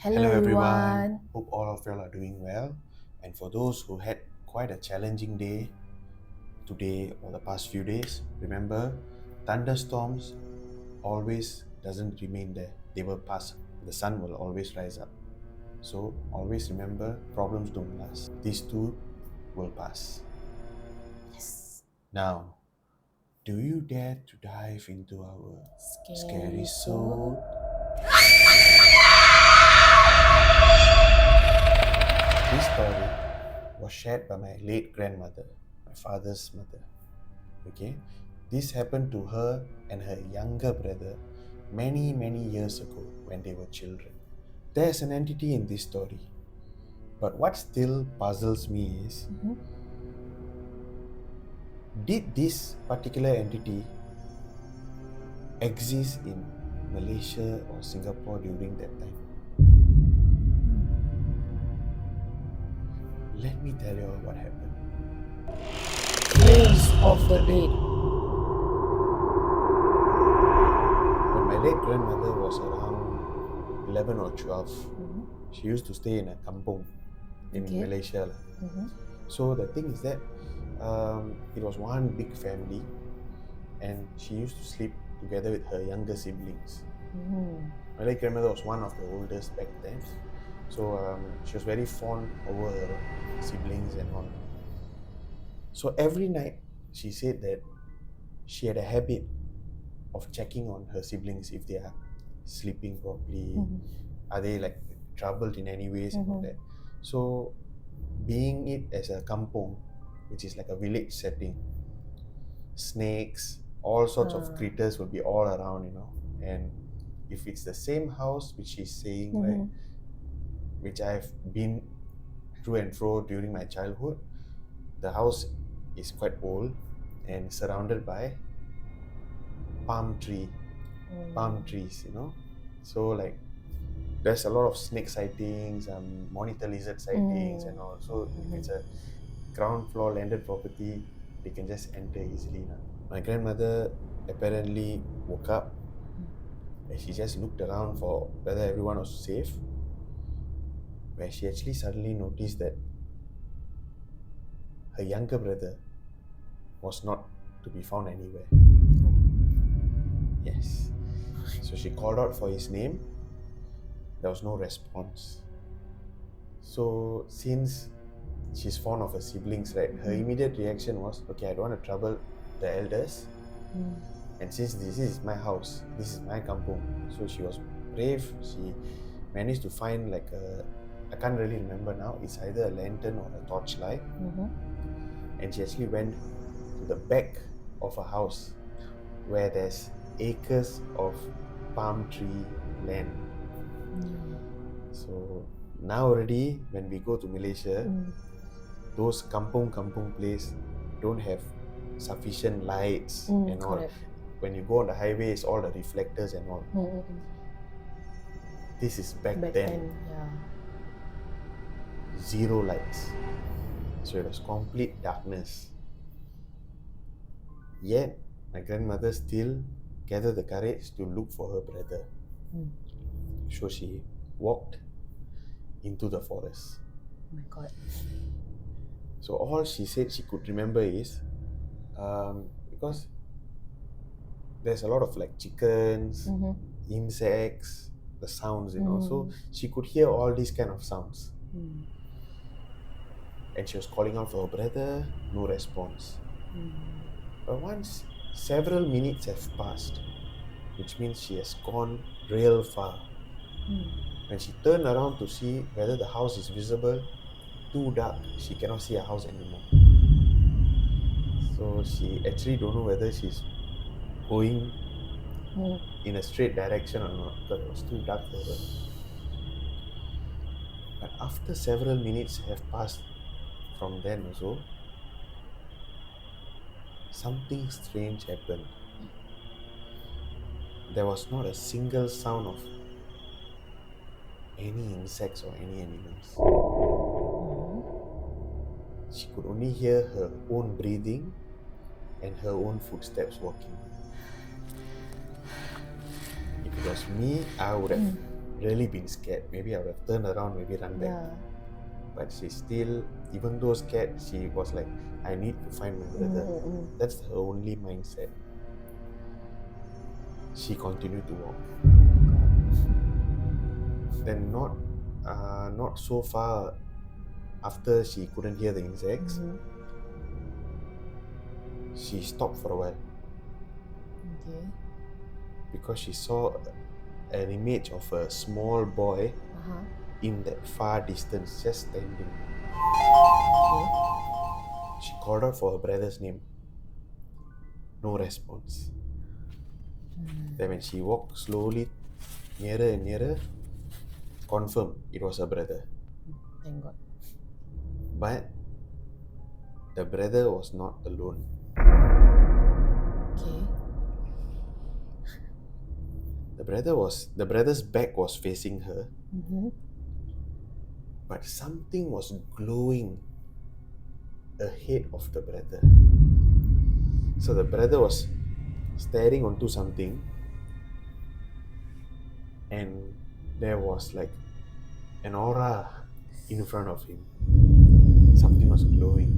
Hello everyone, everyone. hope all of you are doing well. And for those who had quite a challenging day today or the past few days, remember thunderstorms always doesn't remain there. They will pass. The sun will always rise up. So always remember problems don't last. These too will pass. Yes. Now, do you dare to dive into our Scary soul? soul. This story was shared by my late grandmother, my father's mother. Okay, this happened to her and her younger brother many years ago when they were children. There's an entity in this story, but what still puzzles me is, Mhm. did this particular entity exist in Malaysia or Singapore during that time? Let me tell you all what happened. Flames of the dead. When my late grandmother was around 11 or 12, Mhm. she used to stay in a kampong in Okay. Malaysia. Mhm. So the thing is that it was one big family, and she used to sleep together with her younger siblings. Mhm. My late grandmother was one of the oldest back then, so she was very fond over her siblings and all. So every night, she said that she had a habit of checking on her siblings if they are sleeping properly, Mhm. are they like troubled in any ways and all Mhm. that. So being it as a kampong, which is like a village setting, snakes, all sorts of Ah. critters will be all around, and if it's the same house which she's saying, right, Mhm. which I've been through and fro during my childhood, the house is quite old and surrounded by palm tree palm Mm. trees, so like there's a lot of snake sightings, monitor lizard sightings and Mm. all. So if Mhm. it's a ground floor landed property, they can just enter easily now. My grandmother apparently woke up and she just looked around for whether everyone was safe, where she actually suddenly noticed that her younger brother was not to be found anywhere. Yes. So she called out for his name. There was no response. So since she's fond of her siblings, right, her immediate reaction was, okay, I don't want to trouble the elders. Mm. And since this is my house, this is my kampung. So she was brave. She managed to find like I can't really remember now, it's either a lantern or a torchlight. Mhm. And she actually went to the back of a house where there's acres of palm tree land. Mm. So now already when we go to Malaysia, Mm. those kampung place don't have sufficient lights Mm. and all. Correct. When you go on the highway, it's all the reflectors and all. Mm. This is back Back then, then, yeah. zero lights. So it was complete darkness. Yet, my grandmother still gathered the courage to look for her brother. Mm. So she walked into the forest. Oh my God. So all she said she could remember is, because there's a lot of like chickens, Mhm. insects, the sounds, So Mm. she could hear all these kind of sounds. Mm. And she was calling out for her brother, no response. Mm. But once several minutes have passed, which means she has gone real far. Mm. When she turned around to see whether the house is visible, too dark, she cannot see a house anymore. So she actually don't know whether she's going Mm. in a straight direction or not because it was too dark for her. But after several minutes have passed from then also, something strange happened. There was not a single sound of any insects or any animals. She could only hear her own breathing and her own footsteps walking. If it was me, I would have Mm. really been scared. Maybe I would have turned around, maybe run back. Yeah. But she still, even though scared, she was like, I need to find my brother. That's her only mindset. She continued to walk. Oh my God. Then not so far after she couldn't hear the insects, she stopped for a while Okay. because she saw an image of a small boy in that far distance just standing. Okay. She called out for her brother's name. No response. Then when she walked slowly nearer and nearer, confirmed it was her brother. Thank God. But the brother was not alone. Okay. The brother's back was facing her, but something was glowing ahead of the brother. So the brother was staring onto something, and there was like an aura in front of him. Something was glowing.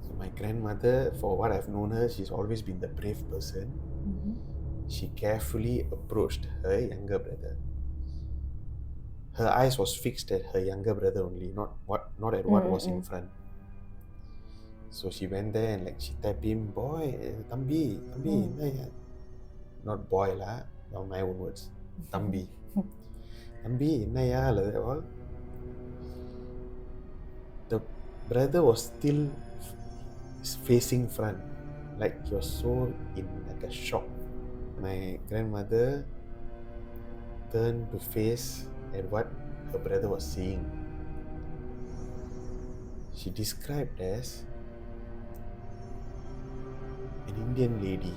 So my grandmother, for what I've known her, she's always been the brave person. She carefully approached her younger brother. Her eyes was fixed at her younger brother only, not at what was in front. So she went there and like she tapped him, boy, Tambi, enna?" Not boy lah, by my own words. Tambi. Tambi, enna like that all. The brother was still facing front, like he was so in like a shock. My grandmother turned to face at what her brother was seeing. She described as an Indian lady.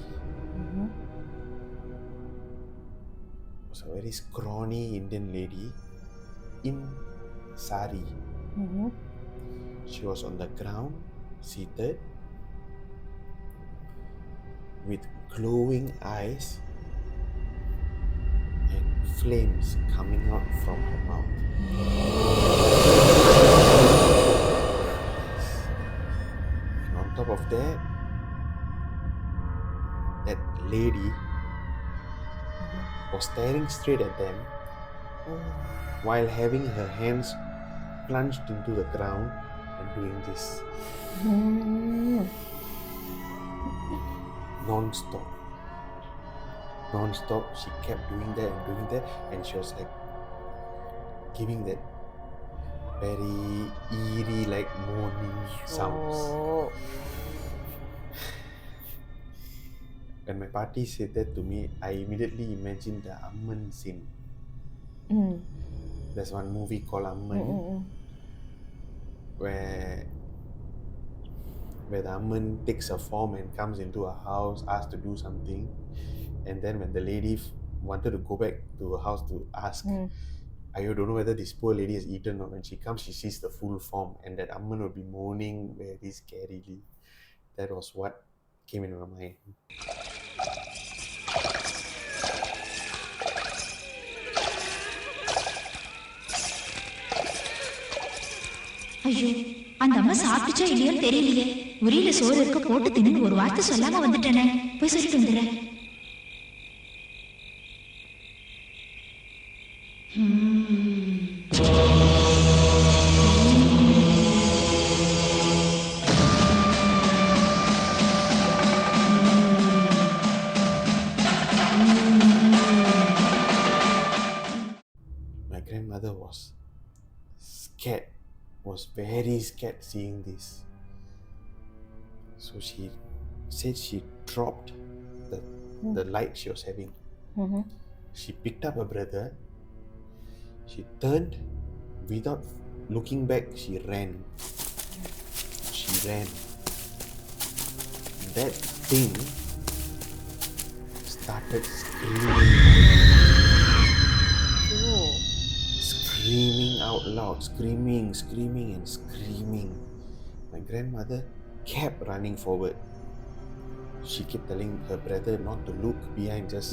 It was a very scrawny Indian lady in sari. She was on the ground, seated, with glowing eyes and flames coming out from her mouth. And on top of that, that lady was staring straight at them while having her hands plunged into the ground and doing this non-stop. She kept doing that, and she was like giving that very eerie, like moaning sounds. When my party said that to me, I immediately imagined the Amman scene. There's one movie called Amman where the Amman takes a form and comes into a house, asks to do something, and then when the lady wanted to go back to her house to ask, I don't know whether this poor lady has eaten or when she comes, she sees the full form, and that Amman will be moaning very scarily. That was what came into my mind. ஐயோ, அந்த அம்மா சாப்பிட்டுச்சா இல்லையோன்னு தெரியலையே. உரியில சோறு இருக்க போட்டு தின்னு ஒரு வார்த்தை சொல்லாம வந்துட்டேனே. போய் சொல்லிட்டு வந்துடுறேன். My grandmother was scared, was very scared seeing this. So she said she dropped the light she was having. She picked up her brother. She turned, without looking back, she ran. That thing started screaming out loud, screaming and screaming. My grandmother kept running forward. she kept telling her brother not to look behind, just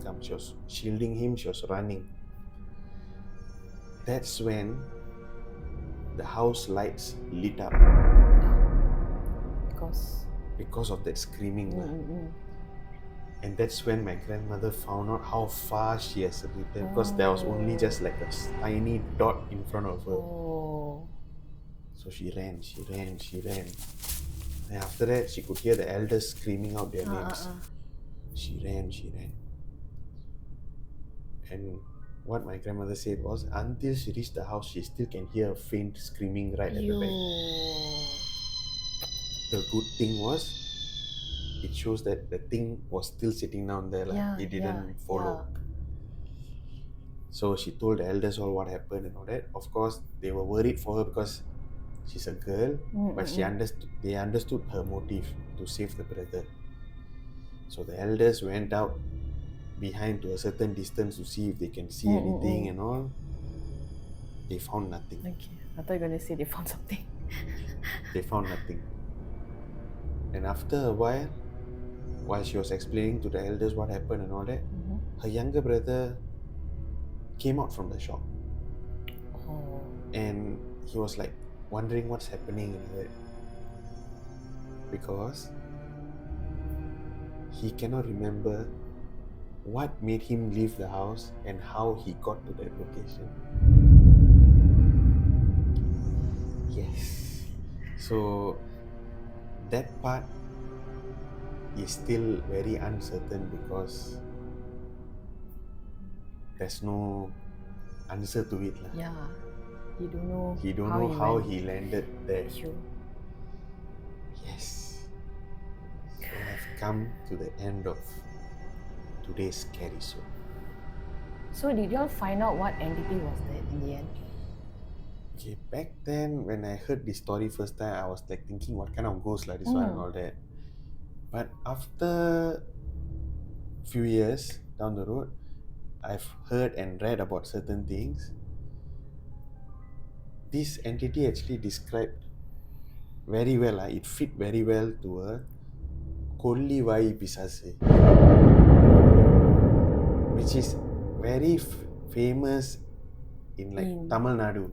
come. She was shielding him, she was running. That's when the house lights lit up because of that screaming. And that's when my grandmother found out how far she has written, because there was only just like a tiny dot in front of her. Oh. So she ran. And after that, she could hear the elders screaming out their names. She ran. And what my grandmother said was, until she reached the house, she still can hear a faint screaming right at the back. The good thing was, it shows that the thing was still sitting down there. It didn't follow. So she told the elders all what happened and all that. Of course, they were worried for her because she's a girl, but they understood her motive to save the brother. So the elders went out behind to a certain distance to see if they can see anything and all. They found nothing. Okay. I thought you were going to say they found something. They found nothing. And after a while she was explaining to the elders what happened and all that, her younger brother came out from the shop. And he was like wondering what's happening and all that, because he cannot remember what made him leave the house and how he got to that location. Yes. So that part is still very uncertain because there's no answer to it. Yeah. He don't know. He don't know how he landed there. Sure. Yes. So I've come to the end of today's scary show. So did you all find out what entity was that in the end? Okay, back then when I heard this story first time, I was like thinking what kind of ghost this one and all that. But after few years down the road, I've heard and read about certain things. This entity actually described very well. It fit very well to a Kollivai Pisase, which is very famous in Tamil Nadu,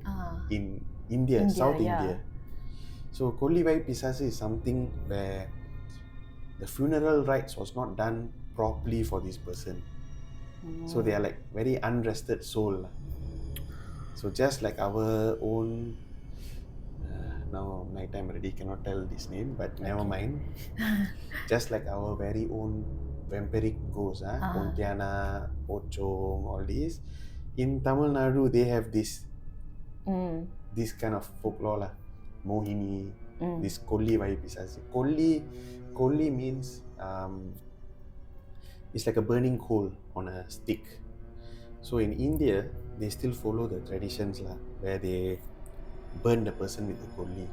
in India, South India. So Kollivai Pisase is something where the funeral rites was not done properly for this person. So they are like very unrested soul. So just like our own, now night time already cannot tell this name, but never mind. Just like our very own vampiric ghosts, Pontiana, Ochong, all these. In Tamil Nadu, they have this kind of folklore, Mohini, this Kolli vibe. Kolli means it's like a burning coal on a stick. So in India, they still follow the traditions where they burn the person with the kolli,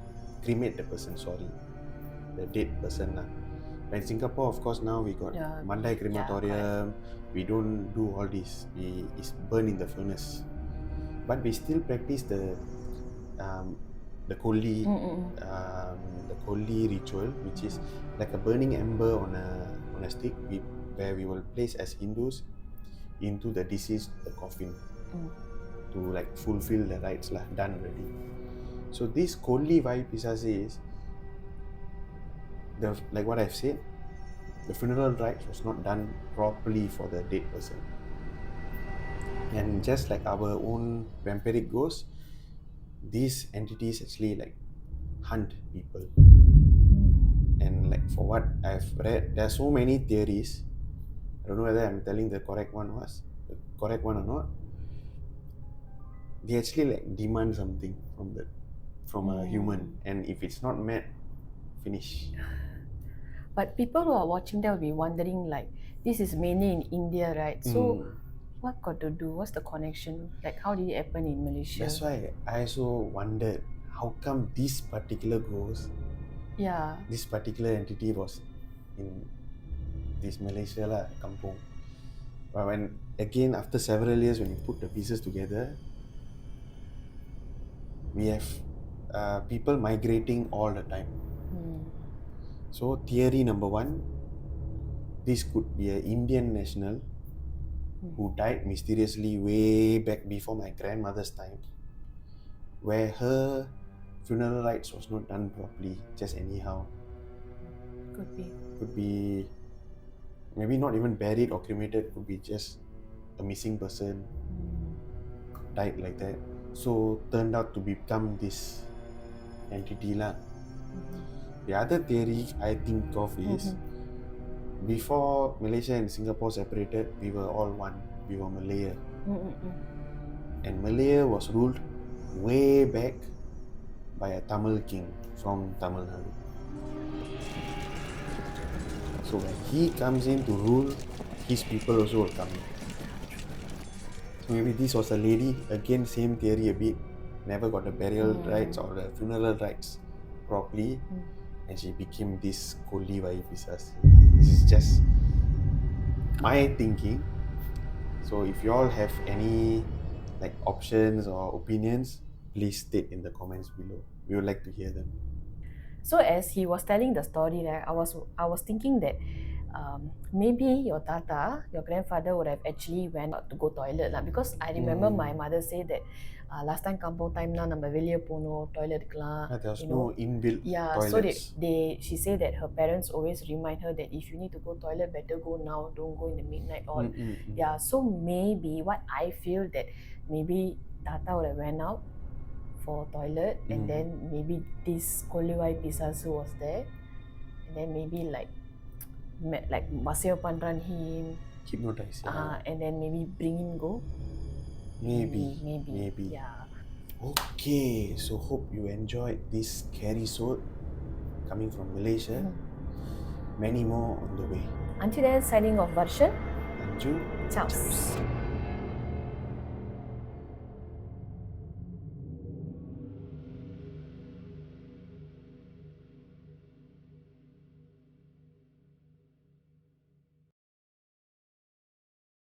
cremate the person, the dead person. But in Singapore, of course, now we got Mandai crematorium. We don't do all this. It's burn in the furnace. But we still practice the kolli, the kolli ritual, which is like a burning ember on a stick, where we will place as Hindus into the deceased coffin to like fulfill the rites done already. So this Kolli Vai Pisase is like what I've said, the funeral rites was not done properly for the dead person. And just like our own vampiric ghosts, these entities actually like hunt people. And like for what I've read, there are so many theories. I don't know whether I'm telling the correct one or not. They actually like demand something from a human, and if it's not met, finish. But people who are watching that will be wondering, like, this is mainly in India, right? So what got to do? What's the connection? Like, how did it happen in Malaysia? That's why I also wondered, how come this particular ghost, this particular entity was in this Malaysia kampung. But when again after several years, when you put the pieces together, we have people migrating all the time. So theory number one, this could be an Indian national who died mysteriously way back before my grandmother's time, where her funeral rites was not done properly, just anyhow. Could be. Could be maybe not even buried or cremated, could be just a missing person died like that. So turned out to become this entity lah. The other theory I think of is before Malaysia and Singapore separated, we were all one. We were Malaya. And Malaya was ruled way back by a Tamil king from Tamil Nadu. So when he comes in to rule, his people also will come in. So maybe this was a lady, again same theory a bit, never got the burial rites or the funeral rites properly, and she became this Koli Vai Pisas. This is just my thinking. So if you all have any like options or opinions, please state in the comments below. We would like to hear them. So as he was telling the story, right, I was thinking that maybe your tata, your grandfather would have actually went out to go toilet lah, because I remember my mother say that last time kampung time na நம்ம வெளிய போனோம் டாய்லெட்க்குலாம் There was you no know. inbuilt Yeah, so toilets. she said that her parents always remind her that if you need to go toilet, better go now, don't go in the midnight all. Yeah, so maybe what I feel that maybe tata would have went out for toilet, and then maybe this Koliwai Pisasu was there, and then maybe like Maseo Pandran him, Hypnotized. Yeah. and then maybe bring him go. Maybe. Yeah. Okay, so hope you enjoyed this scary sword coming from Malaysia. Many more on the way. Until then, signing off, Varshan. Anju. Ciao.